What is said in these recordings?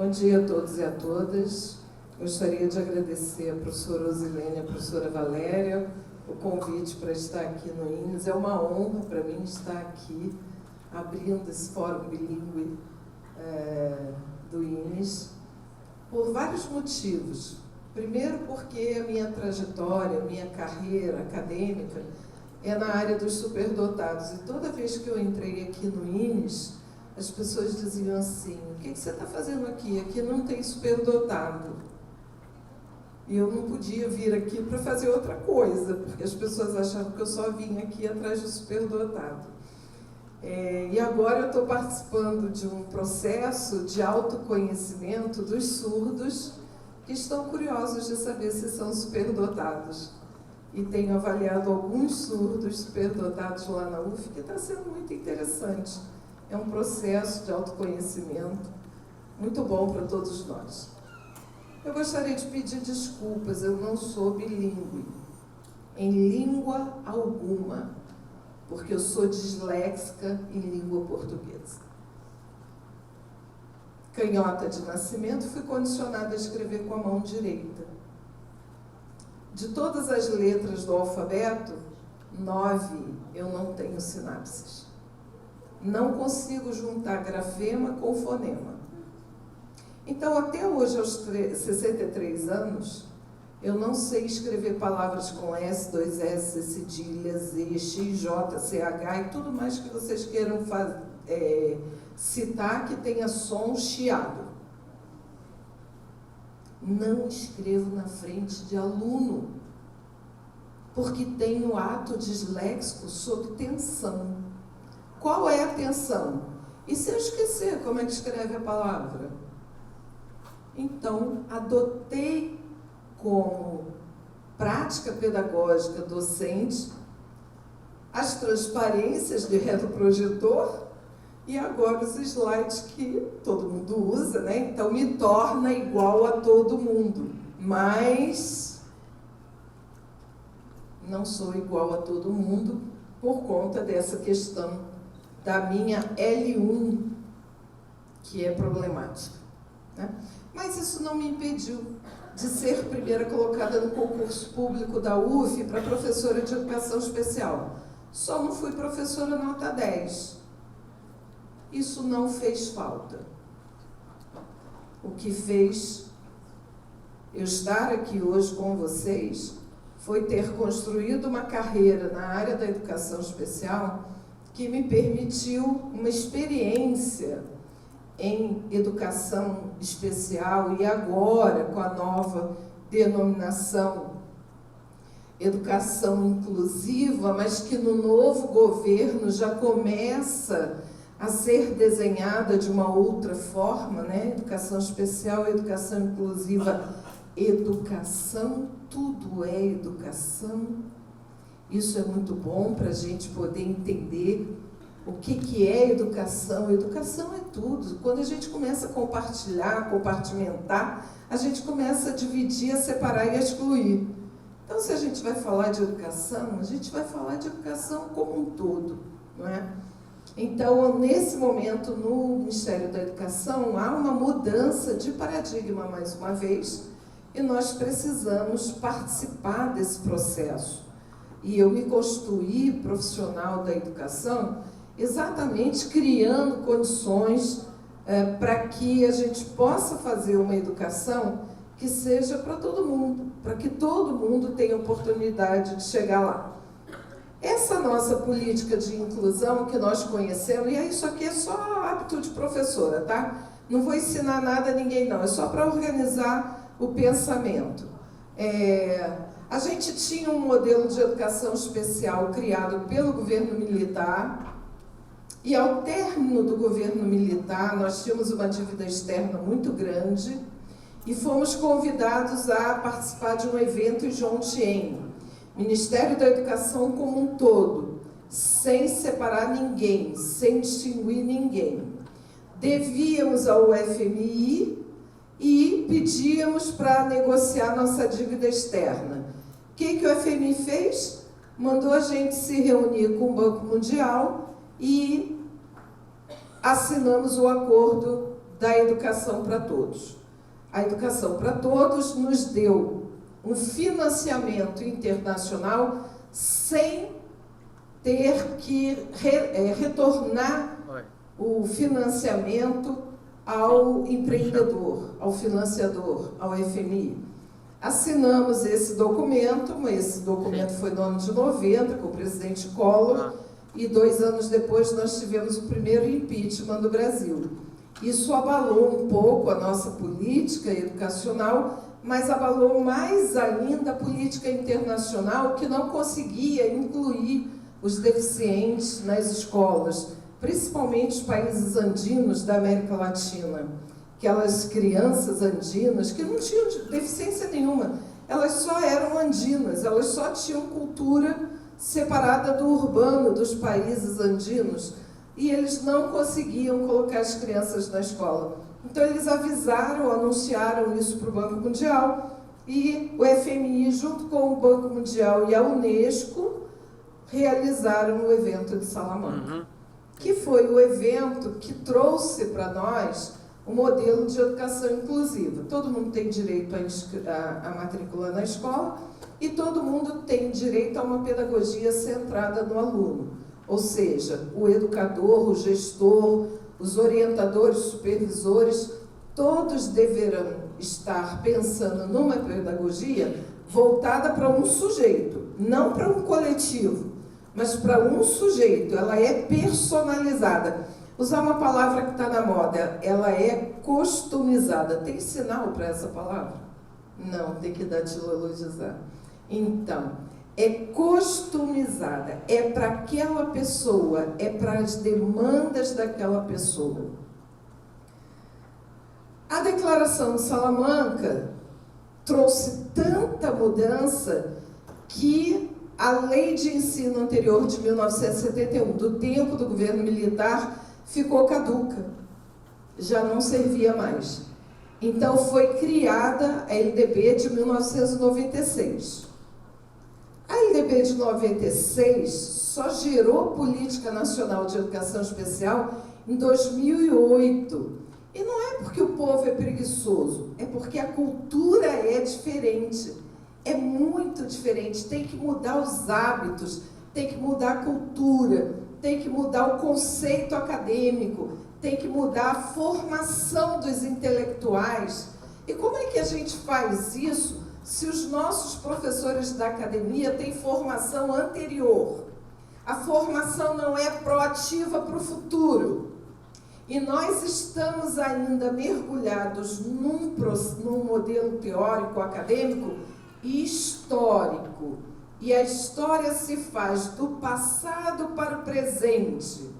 Bom dia a todos e a todas. Gostaria de agradecer à professora Osilene e à professora Valéria o convite para estar aqui no INES. É uma honra para mim estar aqui, abrindo esse fórum bilíngue do INES, por vários motivos. Primeiro, porque a minha trajetória, a minha carreira acadêmica é na área dos superdotados. E toda vez que eu entrei aqui no INES, as pessoas diziam assim: o que você está fazendo aqui? Aqui não tem superdotado. E eu não podia vir aqui para fazer outra coisa, porque as pessoas achavam que eu só vinha aqui atrás do superdotado. E agora eu estou participando de um processo de autoconhecimento dos surdos que estão curiosos de saber se são superdotados. E tenho avaliado alguns surdos superdotados lá na UF, que está sendo muito interessante. É um processo de autoconhecimento muito bom para todos nós. Eu gostaria de pedir desculpas, eu não sou bilíngue, em língua alguma, porque eu sou disléxica em língua portuguesa. Canhota de nascimento, fui condicionada a escrever com a mão direita. De todas as letras do alfabeto, 9 eu não tenho sinapses. Não consigo juntar grafema com fonema. Então, até hoje, aos 63 anos, eu não sei escrever palavras com S, 2S, cedilha, Z, X, J, CH e tudo mais que vocês queiram citar que tenha som chiado. Não escrevo na frente de aluno, porque tenho ato disléxico sob tensão. Qual é a tensão? E se eu esquecer como é que escreve a palavra? Então, adotei como prática pedagógica docente as transparências de retroprojetor e agora os slides que todo mundo usa, né? Então, me torna igual a todo mundo, mas não sou igual a todo mundo por conta dessa questão da minha L1, que é problemática, né? Mas isso não me impediu de ser primeira colocada no concurso público da UF para professora de educação especial. Só não fui professora nota 10. Isso não fez falta. O que fez eu estar aqui hoje com vocês foi ter construído uma carreira na área da educação especial que me permitiu uma experiência em educação especial e agora com a nova denominação educação inclusiva, mas que no novo governo já começa a ser desenhada de uma outra forma, né? Educação especial, educação inclusiva, educação, tudo é educação. Isso é muito bom para a gente poder entender o que é educação. Educação é tudo. Quando a gente começa a compartilhar, a compartimentar, a gente começa a dividir, a separar e a excluir. Então, se a gente vai falar de educação, a gente vai falar de educação como um todo, não é? Então, nesse momento, no Ministério da Educação, há uma mudança de paradigma, mais uma vez, e nós precisamos participar desse processo. E eu me constituí profissional da educação exatamente criando condições para que a gente possa fazer uma educação que seja para todo mundo, para que todo mundo tenha oportunidade de chegar lá. Essa nossa política de inclusão que nós conhecemos, e isso aqui é só hábito de professora, tá? Não vou ensinar nada a ninguém, não, é só para organizar o pensamento. A gente tinha um modelo de educação especial criado pelo governo militar, e ao término do governo militar, nós tínhamos uma dívida externa muito grande e fomos convidados a participar de um evento em Jomtien, Ministério da Educação como um todo, sem separar ninguém, sem distinguir ninguém. Devíamos ao FMI e pedíamos para negociar nossa dívida externa. O que o FMI fez? Mandou a gente se reunir com o Banco Mundial e assinamos o acordo da educação para todos. A educação para todos nos deu um financiamento internacional sem ter que retornar o financiamento ao empreendedor, ao financiador, ao FMI. Assinamos esse documento foi no ano de 90, com o presidente Collor, e 2 anos depois nós tivemos o primeiro impeachment do Brasil. Isso abalou um pouco a nossa política educacional, mas abalou mais ainda a política internacional, que não conseguia incluir os deficientes nas escolas, principalmente os países andinos da América Latina. Aquelas crianças andinas que não tinham deficiência nenhuma, elas só eram andinas, elas só tinham cultura separada do urbano dos países andinos, e eles não conseguiam colocar as crianças na escola. Então eles anunciaram isso para o Banco Mundial, e o FMI, junto com o Banco Mundial e a Unesco, realizaram o evento de Salamanca, que foi o evento que trouxe para nós o modelo de educação inclusiva. Todo mundo tem direito a matrícula na escola e todo mundo tem direito a uma pedagogia centrada no aluno. Ou seja, o educador, o gestor, os orientadores, supervisores, todos deverão estar pensando numa pedagogia voltada para um sujeito, não para um coletivo, mas para um sujeito. Ela é personalizada. Usar uma palavra que está na moda, ela é customizada. Tem sinal para essa palavra? Não, tem que datilologizar. Então, é customizada, é para aquela pessoa, é para as demandas daquela pessoa. A Declaração de Salamanca trouxe tanta mudança que a lei de ensino anterior de 1971, do tempo do governo militar, ficou caduca, já não servia mais. Então foi criada a LDB de 1996. A LDB de 96 só gerou Política Nacional de Educação Especial em 2008. E não é porque o povo é preguiçoso, é porque a cultura é diferente. É muito diferente, tem que mudar os hábitos, tem que mudar a cultura, tem que mudar o conceito acadêmico, tem que mudar a formação dos intelectuais. E como é que a gente faz isso se os nossos professores da academia têm formação anterior? A formação não é proativa para o futuro. E nós estamos ainda mergulhados num modelo teórico acadêmico e histórico. E a história se faz do passado para o presente.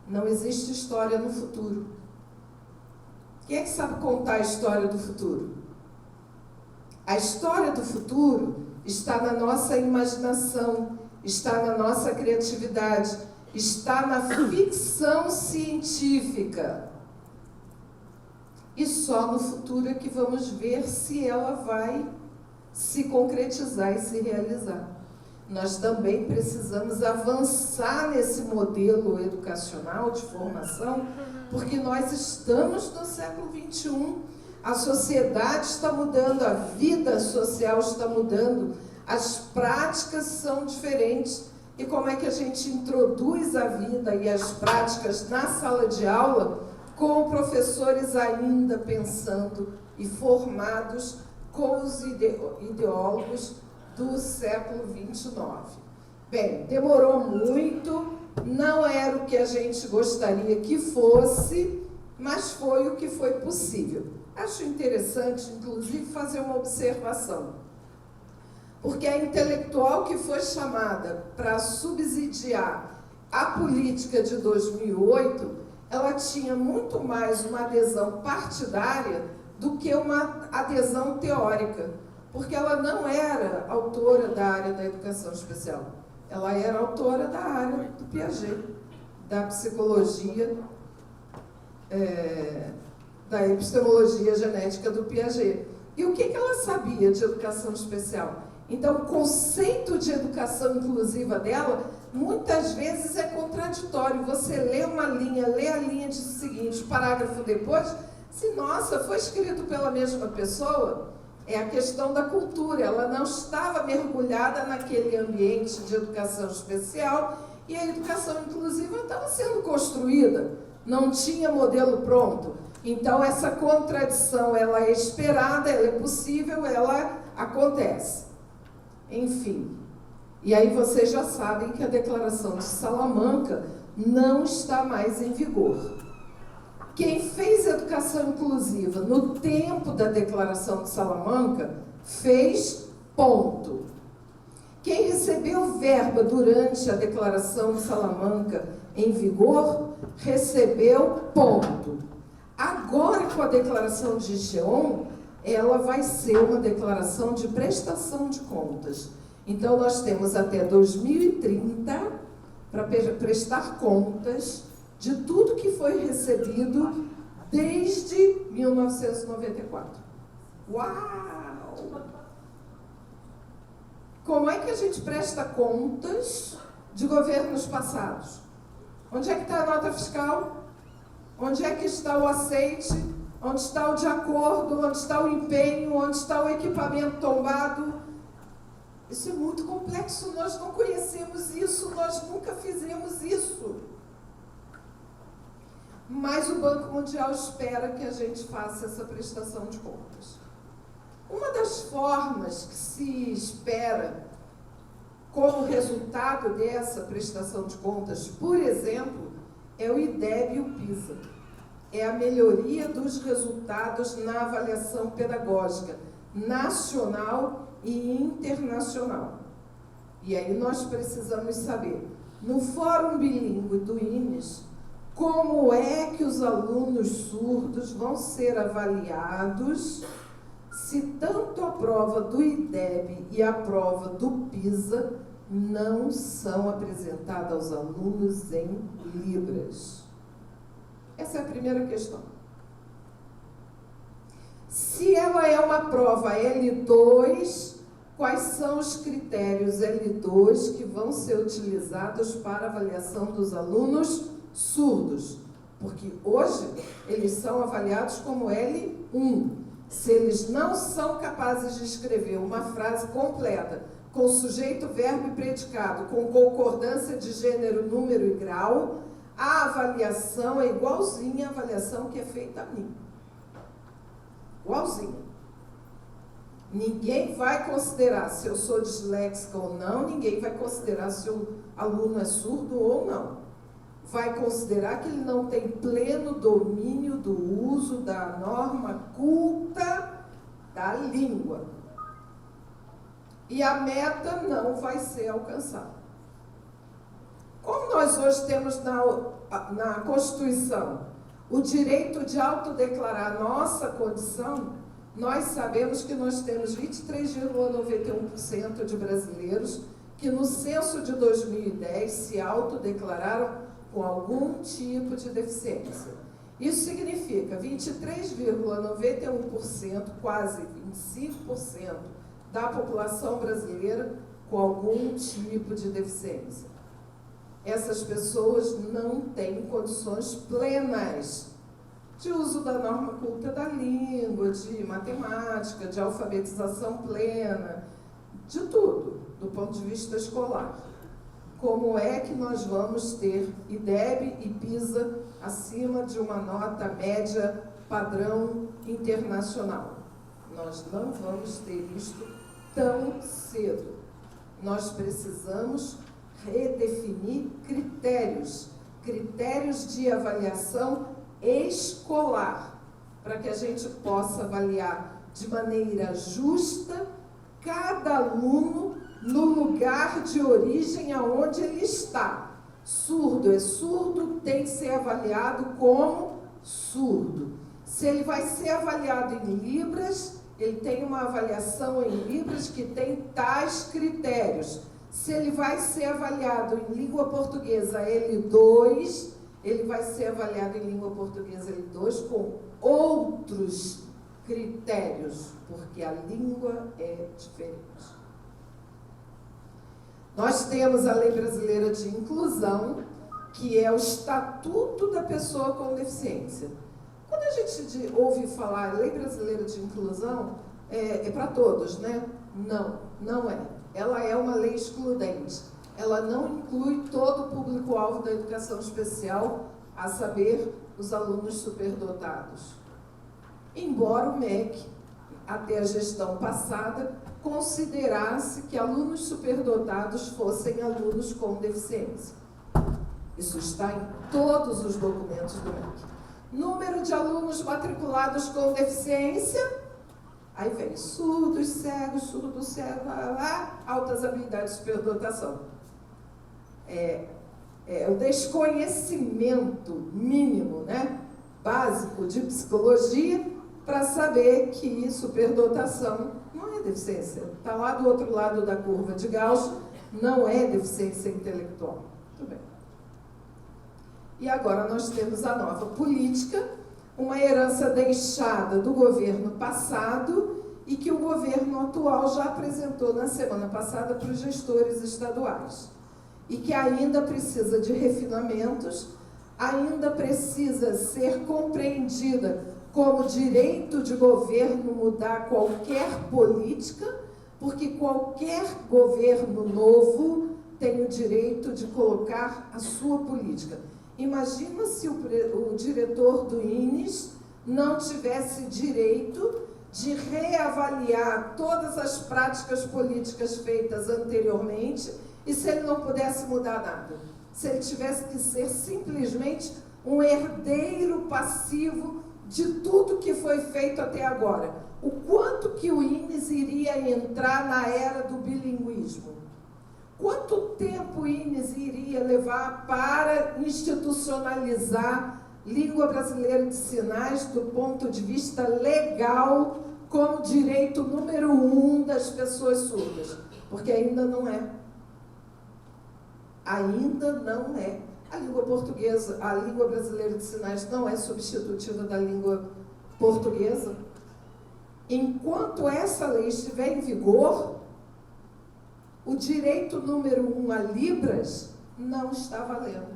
Não existe história no futuro. Quem é que sabe contar a história do futuro? A história do futuro está na nossa imaginação, está na nossa criatividade, está na ficção científica. E só no futuro é que vamos ver se ela vai se concretizar e se realizar. Nós também precisamos avançar nesse modelo educacional de formação, porque nós estamos no século XXI, a sociedade está mudando, a vida social está mudando, as práticas são diferentes. E como é que a gente introduz a vida e as práticas na sala de aula com professores ainda pensando e formados com os ideólogos do século XXIX? Bem, demorou muito, não era o que a gente gostaria que fosse, mas foi o que foi possível. Acho interessante, inclusive, fazer uma observação, porque a intelectual que foi chamada para subsidiar a política de 2008, ela tinha muito mais uma adesão partidária do que uma adesão teórica, porque ela não era autora da área da educação especial, ela era autora da área do Piaget, da psicologia, da epistemologia genética do Piaget. E o que ela sabia de educação especial? Então, o conceito de educação inclusiva dela muitas vezes é contraditório. Você lê uma linha, lê a linha diz o seguinte, o parágrafo depois, se, nossa, foi escrito pela mesma pessoa, é a questão da cultura. Ela não estava mergulhada naquele ambiente de educação especial e a educação inclusiva estava sendo construída, não tinha modelo pronto. Então, essa contradição, ela é esperada, ela é possível, ela acontece. Enfim, e aí vocês já sabem que a Declaração de Salamanca não está mais em vigor. Quem fez educação inclusiva no tempo da Declaração de Salamanca, fez ponto. Quem recebeu verba durante a Declaração de Salamanca em vigor, recebeu ponto. Agora, com a Declaração de Geon, ela vai ser uma declaração de prestação de contas. Então, nós temos até 2030 para prestar contas de tudo que foi recebido desde 1994. Uau! Como é que a gente presta contas de governos passados? Onde é que está a nota fiscal? Onde é que está o aceite? Onde está o de acordo? Onde está o empenho? Onde está o equipamento tombado? Isso é muito complexo, nós não conhecemos isso, nós nunca fizemos isso. Mas o Banco Mundial espera que a gente faça essa prestação de contas. Uma das formas que se espera como resultado dessa prestação de contas, por exemplo, é o IDEB e o PISA. É a melhoria dos resultados na avaliação pedagógica nacional e internacional. E aí nós precisamos saber, no Fórum Bilíngue do INES, como é que os alunos surdos vão ser avaliados se tanto a prova do IDEB e a prova do PISA não são apresentadas aos alunos em Libras. Essa é a primeira questão. Se ela é uma prova L2, quais são os critérios L2 que vão ser utilizados para avaliação dos alunos surdos? Porque hoje eles são avaliados como L1. Se eles não são capazes de escrever uma frase completa, com sujeito, verbo e predicado, com concordância de gênero, número e grau, a avaliação é igualzinha à avaliação que é feita a mim. Igualzinha. Ninguém vai considerar se eu sou disléxica ou não, ninguém vai considerar se o aluno é surdo ou não. Vai considerar que ele não tem pleno domínio do uso da norma culta da língua. E a meta não vai ser alcançada. Como nós hoje temos na Constituição o direito de autodeclarar nossa condição, nós sabemos que nós temos 23,91% de brasileiros que no censo de 2010 se autodeclararam com algum tipo de deficiência. Isso significa 23,91%, quase 25% da população brasileira com algum tipo de deficiência. Essas pessoas não têm condições plenas de uso da norma culta da língua, de matemática, de alfabetização plena, de tudo, do ponto de vista escolar. Como é que nós vamos ter IDEB e PISA acima de uma nota média padrão internacional? Nós não vamos ter isto tão cedo. Nós precisamos redefinir critérios de avaliação escolar, para que a gente possa avaliar de maneira justa cada aluno no lugar de origem aonde ele está. Surdo é surdo, tem que ser avaliado como surdo. Se ele vai ser avaliado em Libras, ele tem uma avaliação em Libras que tem tais critérios. Se ele vai ser avaliado em língua portuguesa L2, ele vai ser avaliado em língua portuguesa L2 com outros critérios, porque a língua é diferente. Nós temos a Lei Brasileira de Inclusão, que é o Estatuto da Pessoa com Deficiência. Quando a gente ouve falar Lei Brasileira de Inclusão, é para todos, né? Não, não é. Ela é uma lei excludente. Ela não inclui todo o público-alvo da educação especial, a saber, os alunos superdotados. Embora o MEC, até a gestão passada, considerasse que alunos superdotados fossem alunos com deficiência. Isso está em todos os documentos do MEC. Número de alunos matriculados com deficiência, aí vem surdos, cegos, altas habilidades de superdotação. É o desconhecimento mínimo, né, básico de psicologia para saber que superdotação não é deficiência. Está lá do outro lado da curva de Gauss, não é deficiência intelectual. Muito bem. E agora nós temos a nova política, uma herança deixada do governo passado e que o governo atual já apresentou na semana passada para os gestores estaduais. E que ainda precisa de refinamentos, ainda precisa ser compreendida como direito de governo mudar qualquer política, porque qualquer governo novo tem o direito de colocar a sua política. Imagina se o diretor do INES não tivesse direito de reavaliar todas as práticas políticas feitas anteriormente e se ele não pudesse mudar nada. Se ele tivesse que ser simplesmente um herdeiro passivo de tudo que foi feito até agora. O quanto que o INES iria entrar na era do bilinguismo? Quanto tempo o INES iria levar para institucionalizar língua brasileira de sinais do ponto de vista legal como direito número 1 das pessoas surdas? Porque ainda não é. Ainda não é. A língua portuguesa, a língua brasileira de sinais não é substitutiva da língua portuguesa. Enquanto essa lei estiver em vigor, o direito número 1 a Libras não está valendo.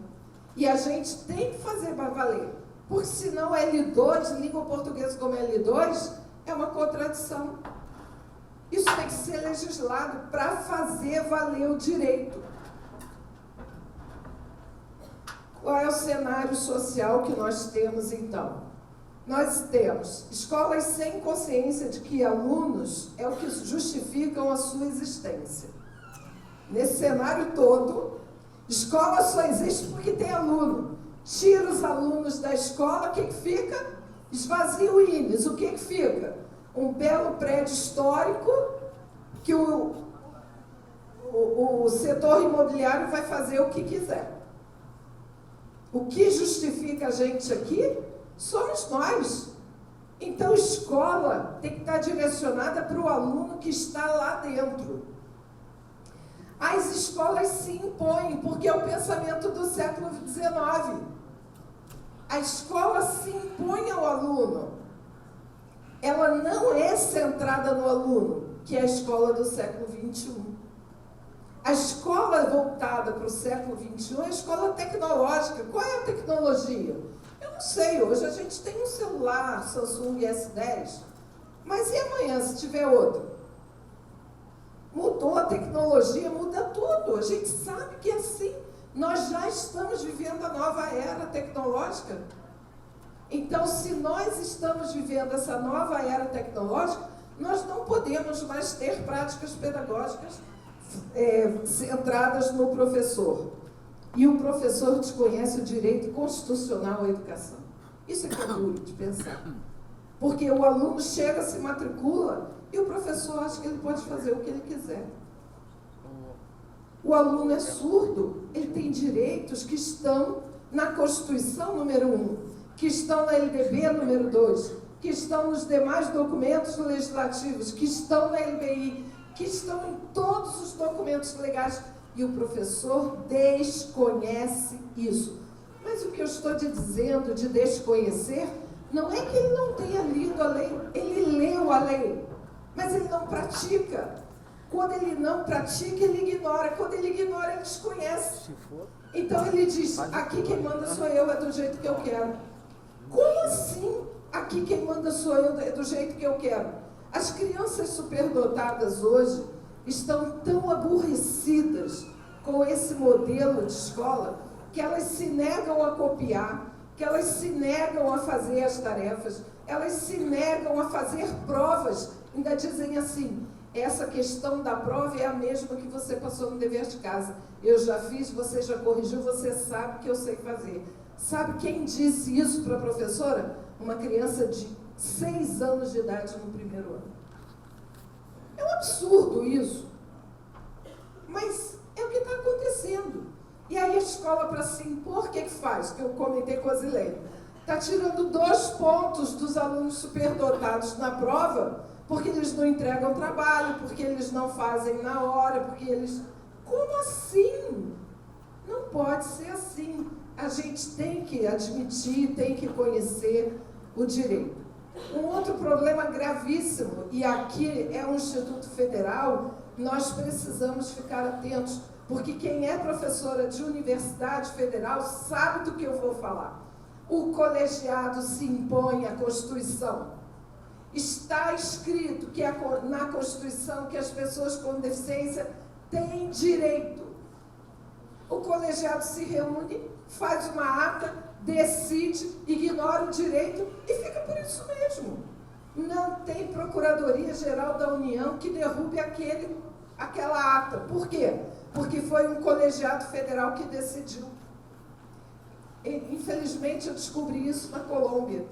E a gente tem que fazer valer, porque senão L2, língua portuguesa como L2, é uma contradição. Isso tem que ser legislado para fazer valer o direito. Qual é o cenário social que nós temos, então? Nós temos escolas sem consciência de que alunos é o que justificam a sua existência. Nesse cenário todo, escola só existe porque tem aluno. Tira os alunos da escola, o que fica? Esvazia o INES, o que fica? Um belo prédio histórico que o setor imobiliário vai fazer o que quiser. O que justifica a gente aqui somos nós. Então, escola tem que estar direcionada para o aluno que está lá dentro. As escolas se impõem, porque é o pensamento do século XIX. A escola se impõe ao aluno. Ela não é centrada no aluno, que é a escola do século XXI. A escola voltada para o século XXI é a escola tecnológica. Qual é a tecnologia? Eu não sei, hoje a gente tem um celular Samsung S10, mas e amanhã se tiver outro? Mudou a tecnologia, muda tudo. A gente sabe que é assim. Nós já estamos vivendo a nova era tecnológica. Então, se nós estamos vivendo essa nova era tecnológica, nós não podemos mais ter práticas pedagógicas centradas no professor. E o professor desconhece o direito constitucional à educação. Isso é que é duro de pensar. Porque o aluno chega, se matricula, e o professor acha que ele pode fazer o que ele quiser. O aluno é surdo, ele tem direitos que estão na Constituição número 1, que estão na LDB número 2, que estão nos demais documentos legislativos, que estão na LBI, que estão em todos os documentos legais, e o professor desconhece isso. Mas o que eu estou dizendo de desconhecer, não é que ele não tenha lido a lei, ele leu a lei, mas ele não pratica. Quando ele não pratica, ele ignora. Quando ele ignora, ele desconhece. Então ele diz, aqui quem manda sou eu, é do jeito que eu quero. Como assim? Aqui quem manda sou eu, é do jeito que eu quero. As crianças superdotadas hoje estão tão aborrecidas com esse modelo de escola que elas se negam a copiar, que elas se negam a fazer as tarefas, elas se negam a fazer provas. Ainda dizem assim, essa questão da prova é a mesma que você passou no dever de casa. Eu já fiz, você já corrigiu, você sabe que eu sei fazer. Sabe quem disse isso para a professora? Uma criança de 6 anos de idade no primeiro ano. É um absurdo isso. Mas é o que está acontecendo. E aí a escola, para se impor, o que faz? Que eu comentei com a Zilene. Está tirando 2 pontos dos alunos superdotados na prova, porque eles não entregam trabalho, porque eles não fazem na hora, porque eles... Como assim? Não pode ser assim. A gente tem que admitir, tem que conhecer o direito. Um outro problema gravíssimo, e aqui é um Instituto Federal, nós precisamos ficar atentos, porque quem é professora de universidade federal sabe do que eu vou falar. O colegiado se impõe à Constituição. Está escrito que na Constituição que as pessoas com deficiência têm direito. O colegiado se reúne, faz uma ata, decide, ignora o direito e fica por isso mesmo. Não tem Procuradoria-Geral da União que derrube aquela ata. Por quê? Porque foi um colegiado federal que decidiu. Infelizmente, eu descobri isso na Colômbia.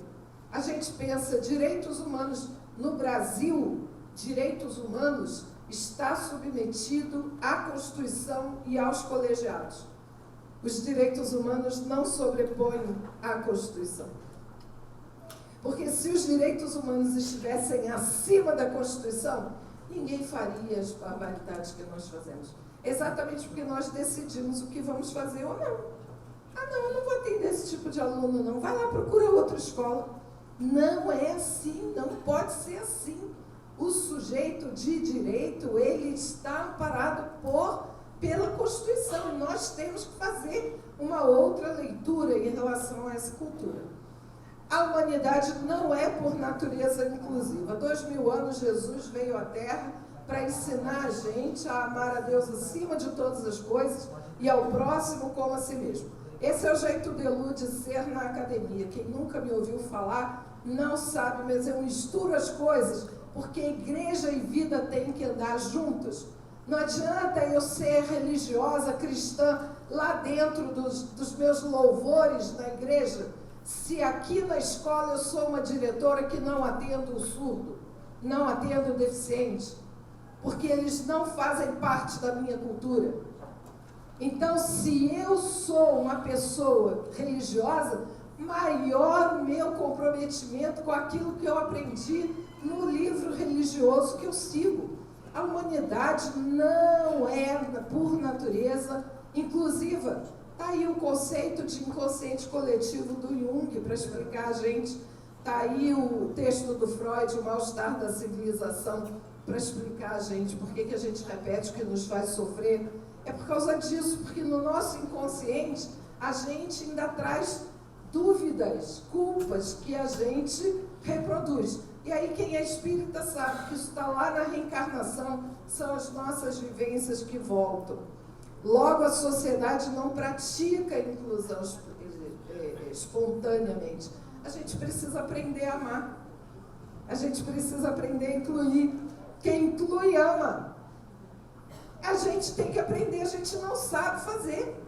A gente pensa, direitos humanos no Brasil, direitos humanos está submetido à Constituição e aos colegiados. Os direitos humanos não sobrepõem à Constituição. Porque se os direitos humanos estivessem acima da Constituição, ninguém faria as barbaridades que nós fazemos. Exatamente porque nós decidimos o que vamos fazer ou não. Ah, não, eu não vou atender esse tipo de aluno, não. Vai lá, procura outra escola. Não é assim, não pode ser assim. O sujeito de direito, ele está amparado pela Constituição. E nós temos que fazer uma outra leitura em relação a essa cultura. A humanidade não é por natureza inclusiva. Há 2000 anos Jesus veio à Terra para ensinar a gente a amar a Deus acima de todas as coisas e ao próximo como a si mesmo. Esse é o jeito Delu de ser na academia. Quem nunca me ouviu falar não sabe, mas eu misturo as coisas, porque igreja e vida têm que andar juntas. Não adianta eu ser religiosa, cristã, lá dentro dos meus louvores na igreja, se aqui na escola eu sou uma diretora que não atendo o surdo, não atendo o deficiente, porque eles não fazem parte da minha cultura. Então, se eu sou uma pessoa religiosa, maior o meu comprometimento com aquilo que eu aprendi no livro religioso que eu sigo. A humanidade não é, por natureza, inclusiva. Está aí o conceito de inconsciente coletivo do Jung para explicar a gente. Está aí o texto do Freud, o mal-estar da civilização, para explicar a gente por que a gente repete o que nos faz sofrer. É por causa disso, porque no nosso inconsciente a gente ainda traz dúvidas, culpas que a gente reproduz. E aí quem é espírita sabe que isso está lá na reencarnação, são as nossas vivências que voltam. Logo, a sociedade não pratica a inclusão espontaneamente. A gente precisa aprender a amar. A gente precisa aprender a incluir. Quem inclui, ama. A gente tem que aprender, a gente não sabe fazer.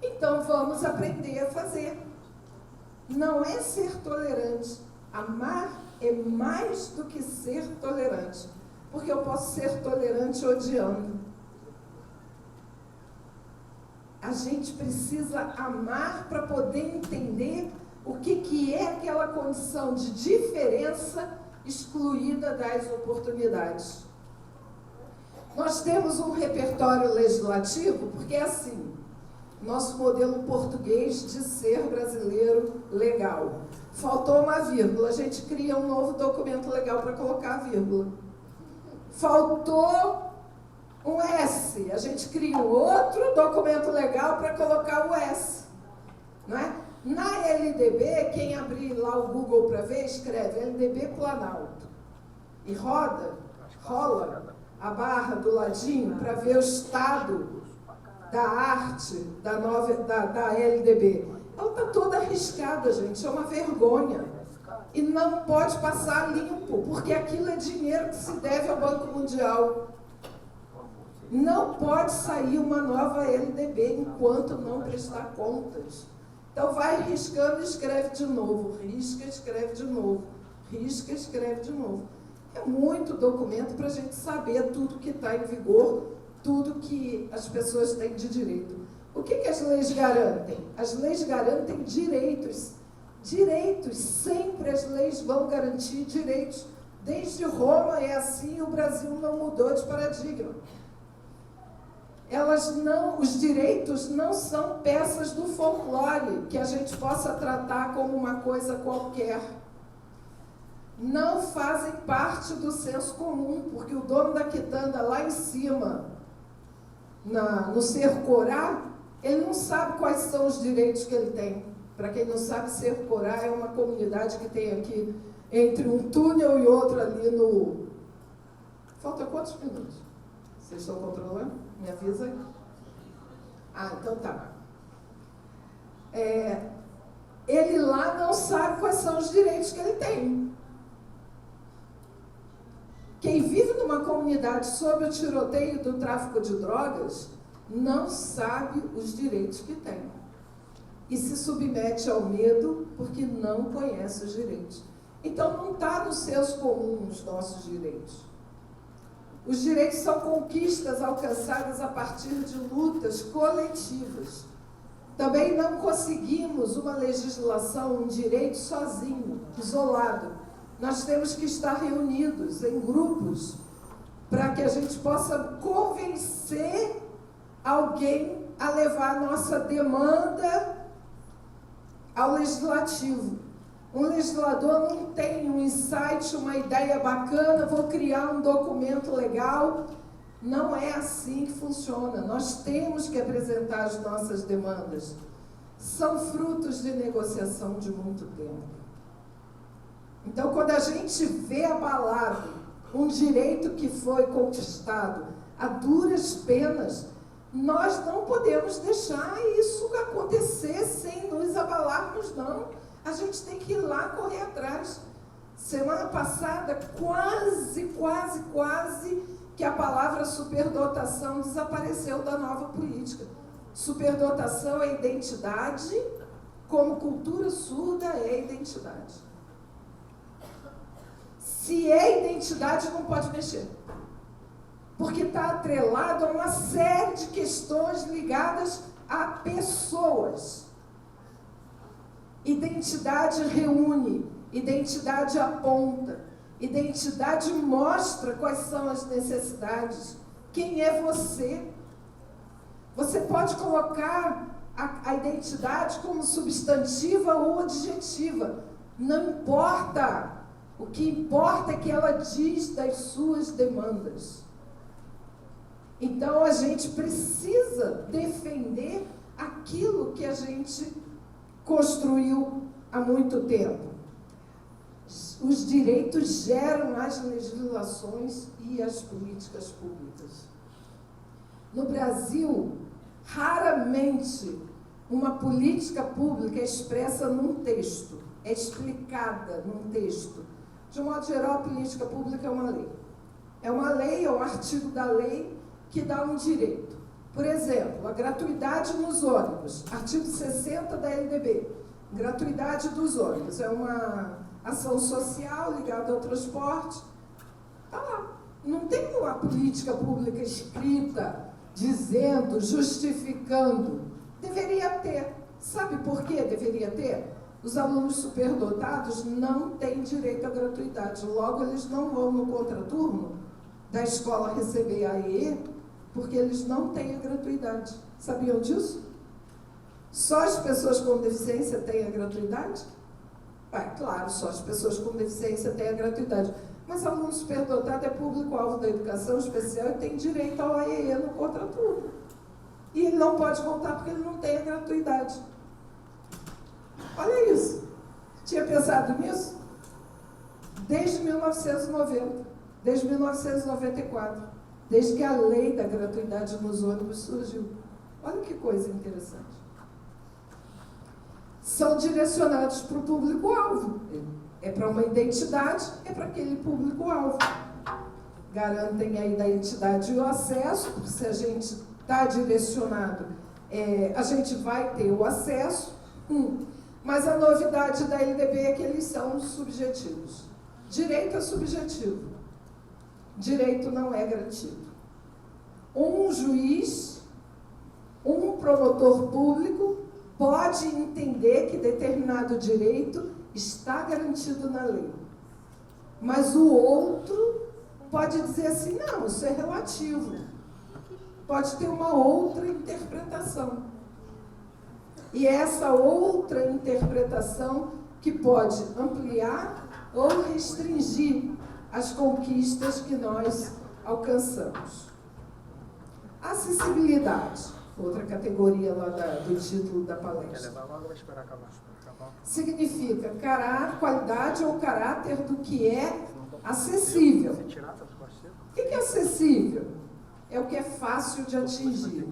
Então, vamos aprender a fazer. Não é ser tolerante. Amar é mais do que ser tolerante. Porque eu posso ser tolerante odiando. A gente precisa amar para poder entender o que é aquela condição de diferença excluída das oportunidades. Nós temos um repertório legislativo, porque é assim, nosso modelo português de ser brasileiro legal. Faltou uma vírgula, a gente cria um novo documento legal para colocar a vírgula. Faltou um S, a gente cria um outro documento legal para colocar o S, não é? Na LDB, quem abrir lá o Google para ver, escreve LDB Planalto e rola a barra do ladinho para ver o estado da arte da LDB. Ela está toda arriscada, gente, é uma vergonha. E não pode passar limpo, porque aquilo é dinheiro que se deve ao Banco Mundial. Não pode sair uma nova LDB enquanto não prestar contas. Então vai riscando e escreve de novo, risca, escreve de novo, risca, escreve de novo. É muito documento para a gente saber tudo que está em vigor, tudo que as pessoas têm de direito. O que as leis garantem? As leis garantem direitos. Direitos, sempre as leis vão garantir direitos. Desde Roma é assim e o Brasil não mudou de paradigma. Os direitos não são peças do folclore que a gente possa tratar como uma coisa qualquer. Não fazem parte do senso comum, porque o dono da quitanda lá em cima, no Cerro Corá, ele não sabe quais são os direitos que ele tem. Para quem não sabe, Cerro Corá é uma comunidade que tem aqui entre um túnel e outro ali no... Falta quantos minutos? Vocês estão controlando? Me avisa aí. Ah, então tá. Ele lá não sabe quais são os direitos que ele tem. Quem vive numa comunidade sob o tiroteio do tráfico de drogas não sabe os direitos que tem. E se submete ao medo porque não conhece os direitos. Então não está no senso comum os nossos direitos. Os direitos são conquistas alcançadas a partir de lutas coletivas. Também não conseguimos uma legislação, um direito sozinho, isolado. Nós temos que estar reunidos em grupos para que a gente possa convencer alguém a levar a nossa demanda ao legislativo. Um legislador não tem um insight, uma ideia bacana, vou criar um documento legal. Não é assim que funciona. Nós temos que apresentar as nossas demandas. São frutos de negociação de muito tempo. Então, quando a gente vê abalado um direito que foi conquistado a duras penas, nós não podemos deixar isso acontecer sem nos abalarmos, não. A gente tem que ir lá correr atrás. Semana passada, quase que a palavra superdotação desapareceu da nova política. Superdotação é identidade, como cultura surda é identidade. Se é identidade, não pode mexer. Porque está atrelado a uma série de questões ligadas a pessoas. Identidade reúne, identidade aponta, identidade mostra quais são as necessidades. Quem é você? Você pode colocar a identidade como substantiva ou adjetiva. Não importa. O que importa é que ela diz das suas demandas. Então, a gente precisa defender aquilo que a gente construiu há muito tempo. Os direitos geram as legislações e as políticas públicas. No Brasil, raramente uma política pública é expressa num texto, é explicada num texto. De um modo geral, a política pública é uma lei. É uma lei, é um artigo da lei que dá um direito. Por exemplo, a gratuidade nos ônibus, artigo 60 da LDB. Gratuidade dos ônibus é uma ação social ligada ao transporte. Está lá. Não tem uma política pública escrita, dizendo, justificando. Deveria ter. Sabe por que deveria ter? Os alunos superdotados não têm direito à gratuidade. Logo, eles não vão no contraturno da escola receber a EE, porque eles não têm a gratuidade. Sabiam disso? Só as pessoas com deficiência têm a gratuidade? Claro, só as pessoas com deficiência têm a gratuidade. Mas aluno superdotado é público-alvo da educação especial e tem direito ao AEE no contraturno. E ele não pode voltar porque ele não tem a gratuidade. Olha isso. Tinha pensado nisso? Desde 1990, desde 1994, desde que a lei da gratuidade nos ônibus surgiu. Olha que coisa interessante. São direcionados para o público-alvo. É para uma identidade, é para aquele público-alvo. Garantem a identidade e o acesso, porque se a gente está direcionado, a gente vai ter o acesso. Mas a novidade da LDB é que eles são subjetivos. Direito é subjetivo. Direito não é garantido. Um juiz, um promotor público, pode entender que determinado direito está garantido na lei. Mas o outro pode dizer assim, não, isso é relativo. Pode ter uma outra interpretação. E essa outra interpretação que pode ampliar ou restringir as conquistas que nós alcançamos. Acessibilidade, outra categoria lá do título da palestra. Significa qualidade ou caráter do que é acessível. O que é acessível? É o que é fácil de atingir.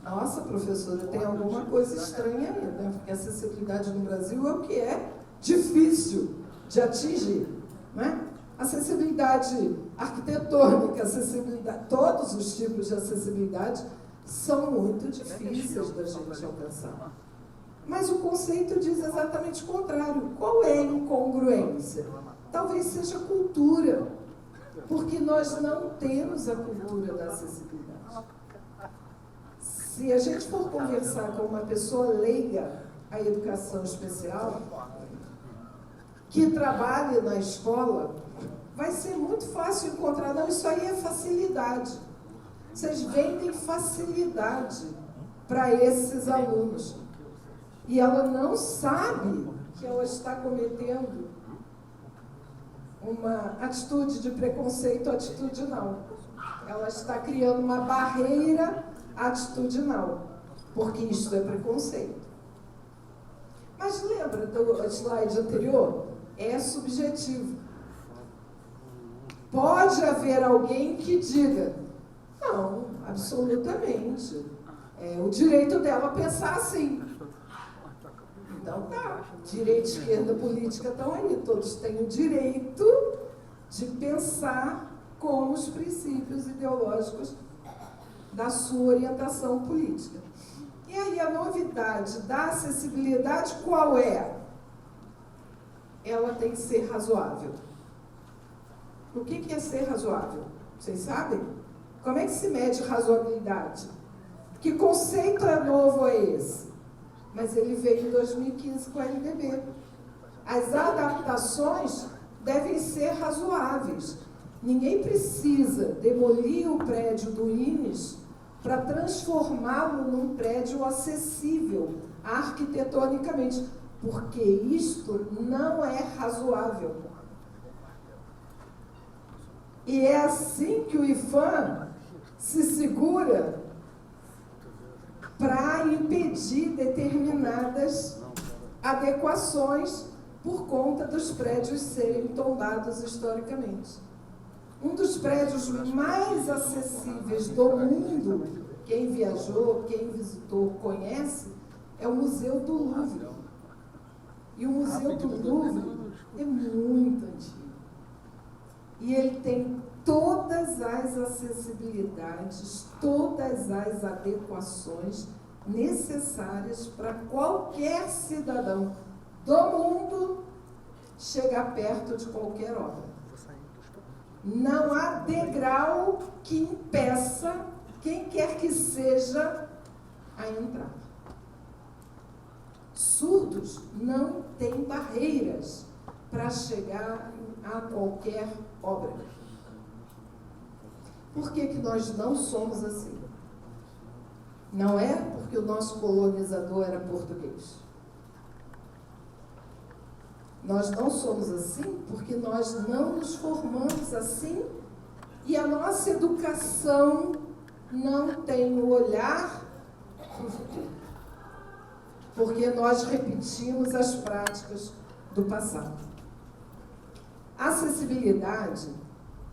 Nossa, professora, tem alguma coisa estranha aí, né? Porque acessibilidade no Brasil é o que é difícil de atingir, né? Acessibilidade arquitetônica, acessibilidade, todos os tipos de acessibilidade são muito difíceis da gente alcançar. Mas o conceito diz exatamente o contrário. Qual é a incongruência? Talvez seja cultura, porque nós não temos a cultura da acessibilidade. Se a gente for conversar com uma pessoa leiga à educação especial, que trabalha na escola, vai ser muito fácil encontrar, não, isso aí é facilidade. Vocês vendem facilidade para esses alunos. E ela não sabe que ela está cometendo uma atitude de preconceito atitudinal. Ela está criando uma barreira atitudinal, porque isso é preconceito. Mas lembra do slide anterior? É subjetivo. Pode haver alguém que diga, não, absolutamente, é o direito dela pensar assim. Então tá, direita, esquerda, política estão aí, todos têm o direito de pensar como os princípios ideológicos da sua orientação política. E aí a novidade da acessibilidade qual é? Ela tem que ser razoável. O que é ser razoável? Vocês sabem? Como é que se mede razoabilidade? Que conceito novo é esse? Mas ele veio em 2015 com a LDB. As adaptações devem ser razoáveis. Ninguém precisa demolir o prédio do INES para transformá-lo num prédio acessível arquitetonicamente, porque isto não é razoável. E é assim que o IPHAN se segura para impedir determinadas adequações por conta dos prédios serem tombados historicamente. Um dos prédios mais acessíveis do mundo, quem viajou, quem visitou, conhece, é o Museu do Louvre. E o Museu do Louvre é muito antigo. E ele tem todas as acessibilidades, todas as adequações necessárias para qualquer cidadão do mundo chegar perto de qualquer obra. Não há degrau que impeça quem quer que seja a entrar. Surdos não têm barreiras para chegar a qualquer obra. Por que nós não somos assim? Não é porque o nosso colonizador era português. Nós não somos assim porque nós não nos formamos assim e a nossa educação não tem o olhar para o futuro. Porque nós repetimos as práticas do passado. Acessibilidade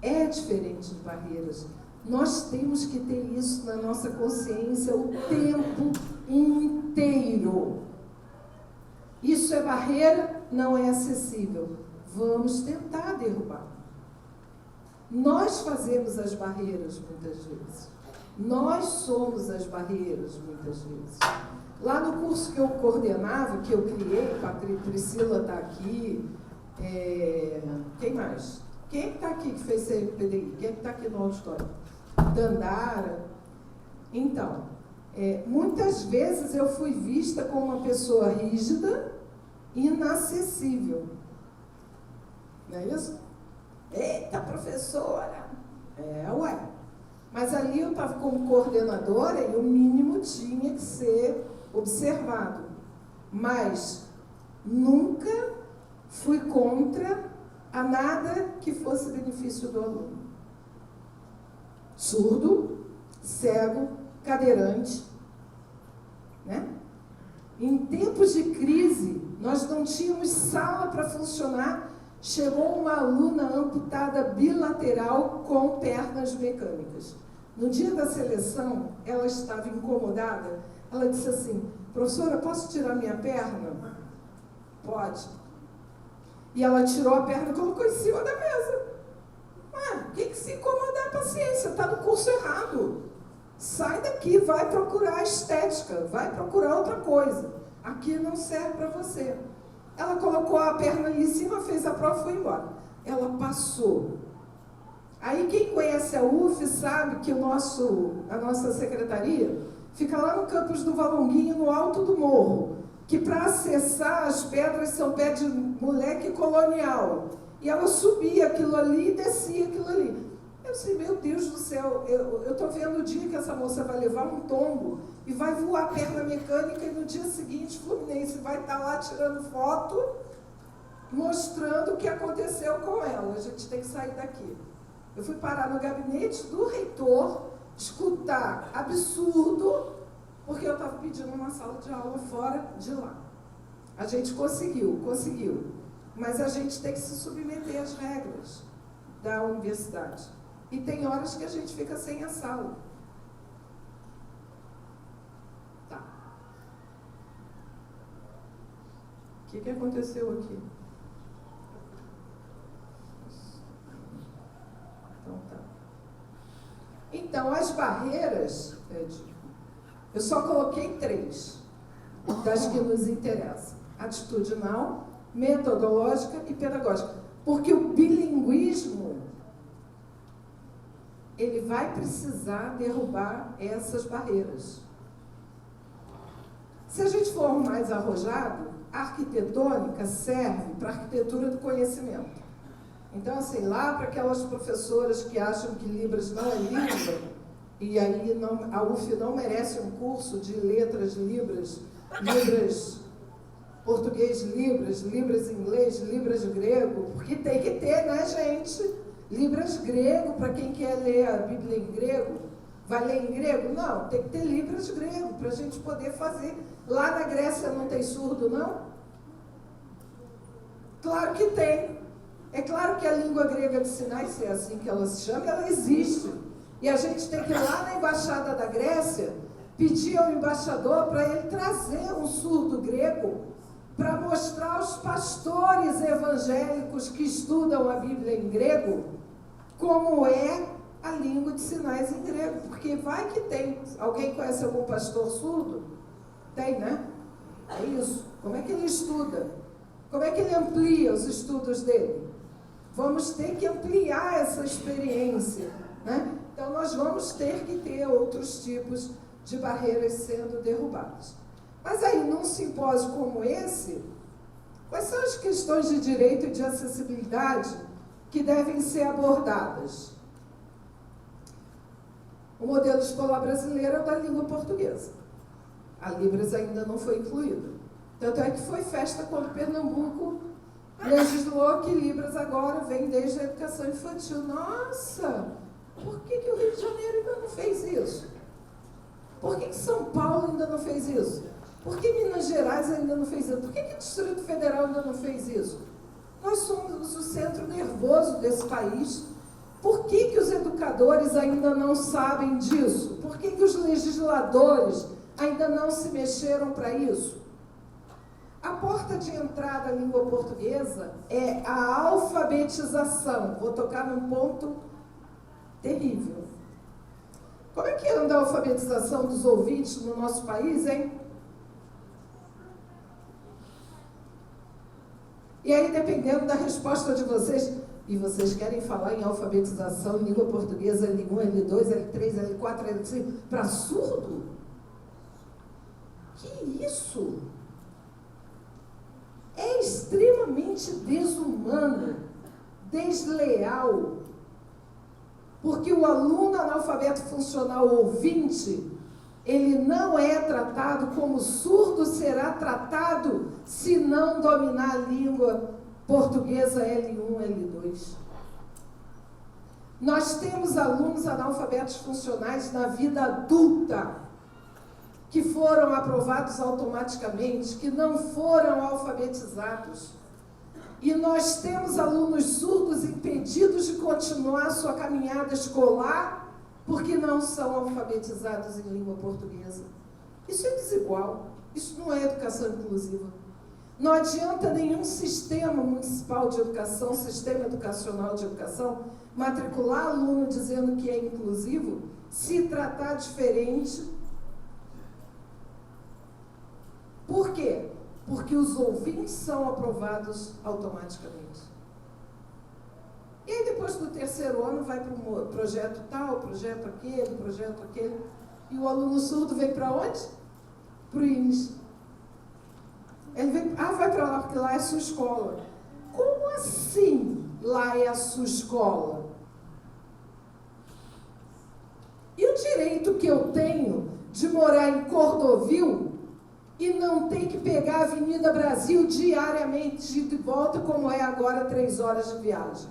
é diferente de barreiras. Nós temos que ter isso na nossa consciência o tempo inteiro. Isso é barreira, não é acessível. Vamos tentar derrubar. Nós fazemos as barreiras muitas vezes. Nós somos as barreiras muitas vezes. Lá no curso que eu coordenava, que eu criei, a Priscila está aqui, quem mais? Quem é que está aqui que fez CPDI? Quem é que está aqui no auditório? Dandara. Então, muitas vezes eu fui vista como uma pessoa rígida e inacessível. Não é isso? Eita, professora! Ué. Mas ali eu estava como coordenadora e o mínimo tinha que ser observado. Mas nunca fui contra a nada que fosse benefício do aluno. Surdo, cego, cadeirante, né? Em tempos de crise, nós não tínhamos sala para funcionar. Chegou uma aluna amputada bilateral com pernas mecânicas. No dia da seleção, ela estava incomodada. Ela disse assim: professora, posso tirar minha perna? Pode. E ela tirou a perna e colocou em cima da mesa. O que se incomodar? Paciência, está no curso errado. Sai daqui, vai procurar estética, vai procurar outra coisa. Aqui não serve para você. Ela colocou a perna ali em cima, fez a prova e foi embora. Ela passou. Aí quem conhece a UF sabe que a nossa secretaria fica lá no campus do Valonguinho, no alto do morro, que para acessar as pedras são pé de moleque colonial. E ela subia aquilo ali e descia aquilo ali. Eu sei, meu Deus do céu, eu estou vendo o dia que essa moça vai levar um tombo e vai voar a perna mecânica e no dia seguinte o Fluminense vai estar lá tirando foto, mostrando o que aconteceu com ela. A gente tem que sair daqui. Eu fui parar no gabinete do reitor, escutar absurdo, porque eu estava pedindo uma sala de aula fora de lá. A gente conseguiu. Mas a gente tem que se submeter às regras da universidade. E tem horas que a gente fica sem a sala. Tá. O que aconteceu aqui? Então tá. Então, as barreiras, eu só coloquei 3 das que nos interessam: atitudinal, metodológica e pedagógica. Porque o bilinguismo, ele vai precisar derrubar essas barreiras. Se a gente for mais arrojado, a arquitetônica serve para a arquitetura do conhecimento. Então, assim, lá para aquelas professoras que acham que Libras não é língua, e aí a UF não merece um curso de letras Libras português Libras inglês, Libras grego, porque tem que ter, né, gente? Libras grego, para quem quer ler a Bíblia em grego, vai ler em grego? Não, tem que ter Libras grego, para a gente poder fazer. Lá na Grécia não tem surdo, não? Claro que tem. É claro que a língua grega de sinais, se é assim que ela se chama, ela existe. E a gente tem que ir lá na Embaixada da Grécia, pedir ao embaixador para ele trazer um surdo grego para mostrar aos pastores evangélicos que estudam a Bíblia em grego como é a língua de sinais em grego. Porque vai que tem. Alguém conhece algum pastor surdo? Tem, né? É isso. Como é que ele estuda? Como é que ele amplia os estudos dele? Vamos ter que ampliar essa experiência, né? Então, nós vamos ter que ter outros tipos de barreiras sendo derrubadas. Mas aí, num simpósio como esse, quais são as questões de direito e de acessibilidade que devem ser abordadas? O modelo escolar brasileiro é o da língua portuguesa. A Libras ainda não foi incluída. Tanto é que foi festa quando Pernambuco legislou que Libras agora vem desde a educação infantil. Nossa, por que o Rio de Janeiro ainda não fez isso? Por que São Paulo ainda não fez isso? Por que Minas Gerais ainda não fez isso? Por que o Distrito Federal ainda não fez isso? Nós somos o centro nervoso desse país. Por que os educadores ainda não sabem disso? Por que os legisladores ainda não se mexeram para isso? A porta de entrada à língua portuguesa é a alfabetização. Vou tocar num ponto terrível. Como é que anda a alfabetização dos ouvintes no nosso país, hein? E aí, dependendo da resposta de vocês, e vocês querem falar em alfabetização em língua portuguesa L1, L2, L3, L4, L5, para surdo? Que isso? É extremamente desumano, desleal, porque o aluno analfabeto funcional ouvinte, ele não é tratado como surdo será tratado se não dominar a língua portuguesa L1, L2. Nós temos alunos analfabetos funcionais na vida adulta, que foram aprovados automaticamente, que não foram alfabetizados. E nós temos alunos surdos impedidos de continuar sua caminhada escolar porque não são alfabetizados em língua portuguesa. Isso é desigual, isso não é educação inclusiva. Não adianta nenhum sistema municipal de educação, sistema educacional de educação, matricular aluno dizendo que é inclusivo, se tratar diferente. Por quê? Porque os ouvintes são aprovados automaticamente. E aí, depois do terceiro ano, vai para um projeto tal, projeto aquele, e o aluno surdo vem para onde? Para o INES. Ele vem, vai para lá, porque lá é a sua escola. Como assim lá é a sua escola? E o direito que eu tenho de morar em Cordovil e não ter que pegar a Avenida Brasil diariamente, de volta, como é agora, 3 horas de viagem.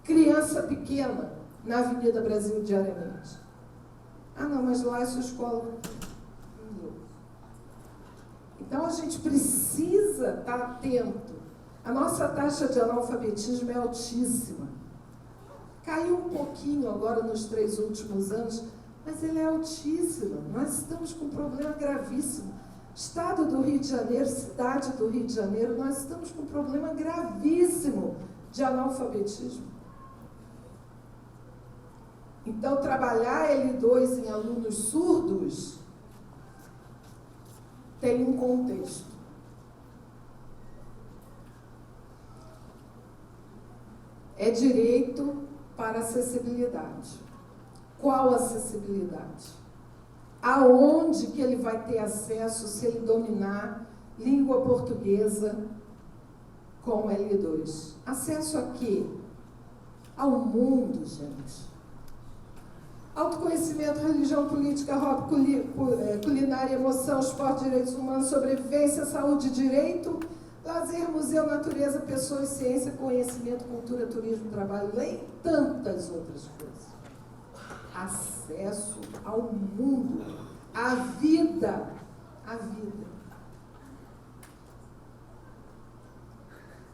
Criança pequena na Avenida Brasil diariamente. Não, mas lá é sua escola. Então, a gente precisa estar atento. A nossa taxa de analfabetismo é altíssima. Caiu um pouquinho agora nos 3 últimos anos, mas ele é altíssima. Nós estamos com um problema gravíssimo. Estado do Rio de Janeiro, cidade do Rio de Janeiro, nós estamos com um problema gravíssimo de analfabetismo. Então, trabalhar L2 em alunos surdos tem um contexto. É direito para acessibilidade. Qual acessibilidade? Aonde que ele vai ter acesso se ele dominar língua portuguesa com L2? Acesso a quê? Ao mundo, gente. Autoconhecimento, religião, política, hobby, culinária, emoção, esporte, direitos humanos, sobrevivência, saúde, direito, lazer, museu, natureza, pessoas, ciência, conhecimento, cultura, turismo, trabalho, lei e tantas outras coisas. Acesso ao mundo, à vida,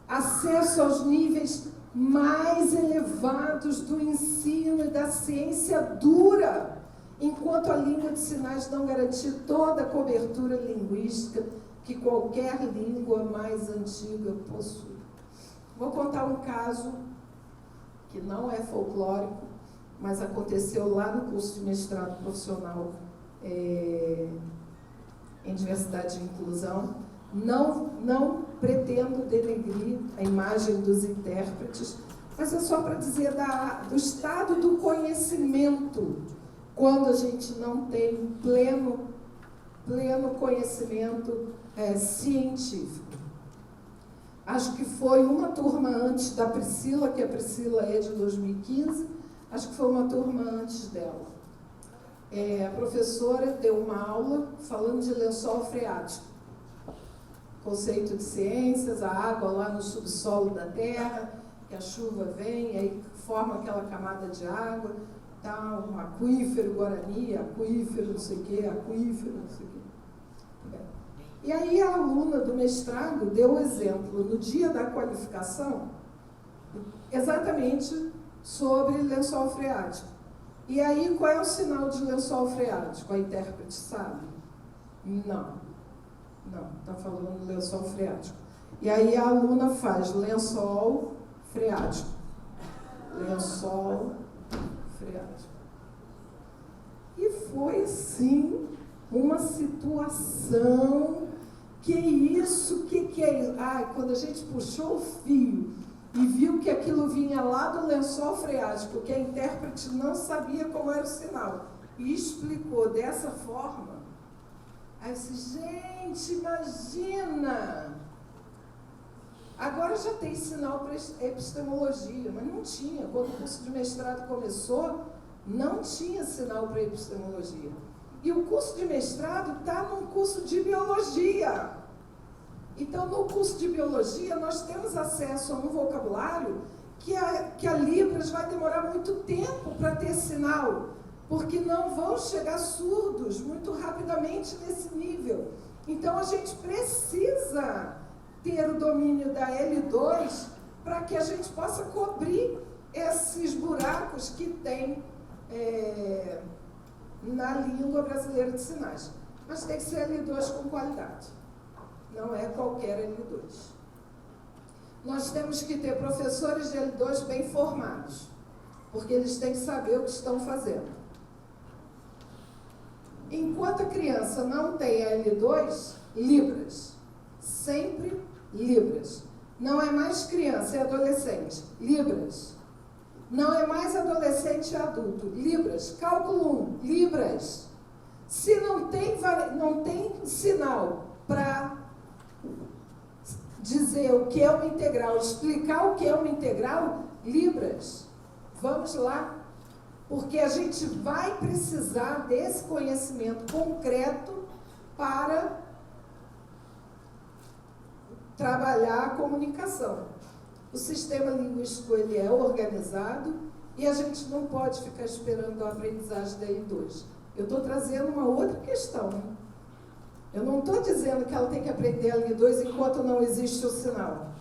acesso aos níveis mais elevados do ensino e da ciência dura, enquanto a língua de sinais não garantir toda a cobertura linguística que qualquer língua mais antiga possui. Vou contar um caso que não é folclórico, mas aconteceu lá no curso de mestrado profissional em diversidade e inclusão. Não pretendo denegrir a imagem dos intérpretes, mas é só para dizer do estado do conhecimento, quando a gente não tem pleno conhecimento científico. Acho que foi uma turma antes da Priscila, que a Priscila é de 2015, acho que foi uma turma antes dela. A professora deu uma aula falando de lençol freático. conceito de ciências, a água lá no subsolo da terra, que a chuva vem, aí forma aquela camada de água, tá, um aquífero Guarani, aquífero não sei o quê, aquífero não sei o quê. E aí a aluna do mestrado deu o exemplo, no dia da qualificação, exatamente sobre lençol freático. E aí, qual é o sinal de lençol freático? A intérprete sabe? Não, está falando lençol freático. E aí a aluna faz lençol freático. Lençol freático. E foi, sim, uma situação, que isso, que é isso? Quando a gente puxou o fio e viu que aquilo vinha lá do lençol freático, que a intérprete não sabia como era o sinal, e explicou dessa forma, aí eu disse, gente, imagina! Agora já tem sinal para epistemologia, mas não tinha. Quando o curso de mestrado começou, não tinha sinal para epistemologia. E o curso de mestrado está num curso de biologia. Então, no curso de biologia, nós temos acesso a um vocabulário que a Libras vai demorar muito tempo para ter sinal, porque não vão chegar surdos muito rapidamente nesse nível. Então, a gente precisa ter o domínio da L2 para que a gente possa cobrir esses buracos que tem na língua brasileira de sinais. Mas tem que ser L2 com qualidade. Não é qualquer L2. Nós temos que ter professores de L2 bem formados, porque eles têm que saber o que estão fazendo. Enquanto a criança não tem a L2, Libras. Sempre Libras. Não é mais criança, é adolescente. Libras. Não é mais adolescente, é adulto. Libras. Cálculo 1. Libras. Se não tem sinal para dizer o que é uma integral, explicar o que é uma integral, Libras. Vamos lá. Porque a gente vai precisar desse conhecimento concreto para trabalhar a comunicação. O sistema linguístico ele é organizado e a gente não pode ficar esperando a aprendizagem da L2. Eu estou trazendo uma outra questão. Eu não estou dizendo que ela tem que aprender a L2 enquanto não existe o sinal.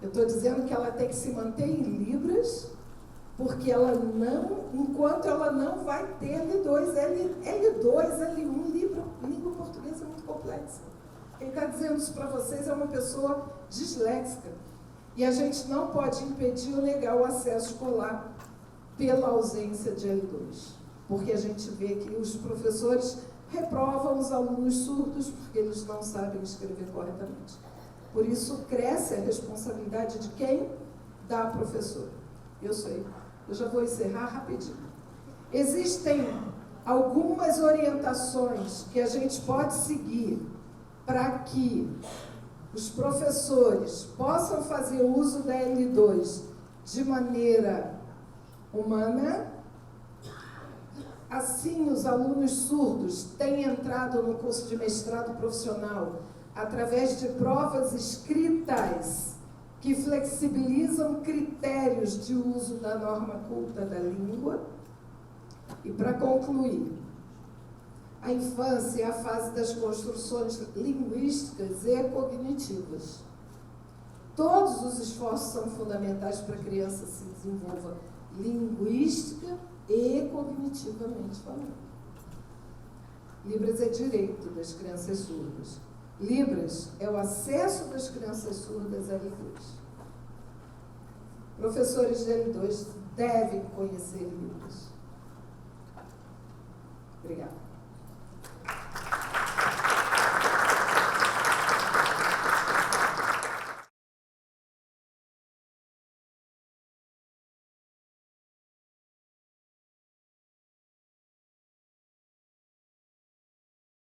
Eu estou dizendo que ela tem que se manter em Libras, porque ela não, enquanto ela não vai ter L2, L1, língua portuguesa é muito complexa. Quem está dizendo isso para vocês é uma pessoa disléxica. E a gente não pode impedir ou negar o acesso escolar pela ausência de L2. Porque a gente vê que os professores reprovam os alunos surdos porque eles não sabem escrever corretamente. Por isso, cresce a responsabilidade de quem? Da professora. Eu sei. Eu já vou encerrar rapidinho. Existem algumas orientações que a gente pode seguir para que os professores possam fazer uso da L2 de maneira humana. Assim, os alunos surdos têm entrado no curso de mestrado profissional através de provas escritas que flexibilizam critérios de uso da norma culta da língua. E para concluir, a infância é a fase das construções linguísticas e cognitivas. Todos os esforços são fundamentais para a criança se desenvolva linguística e cognitivamente falando. Libras é direito das crianças surdas. Libras é o acesso das crianças surdas a L2. Professores de L2 devem conhecer Libras. Obrigada.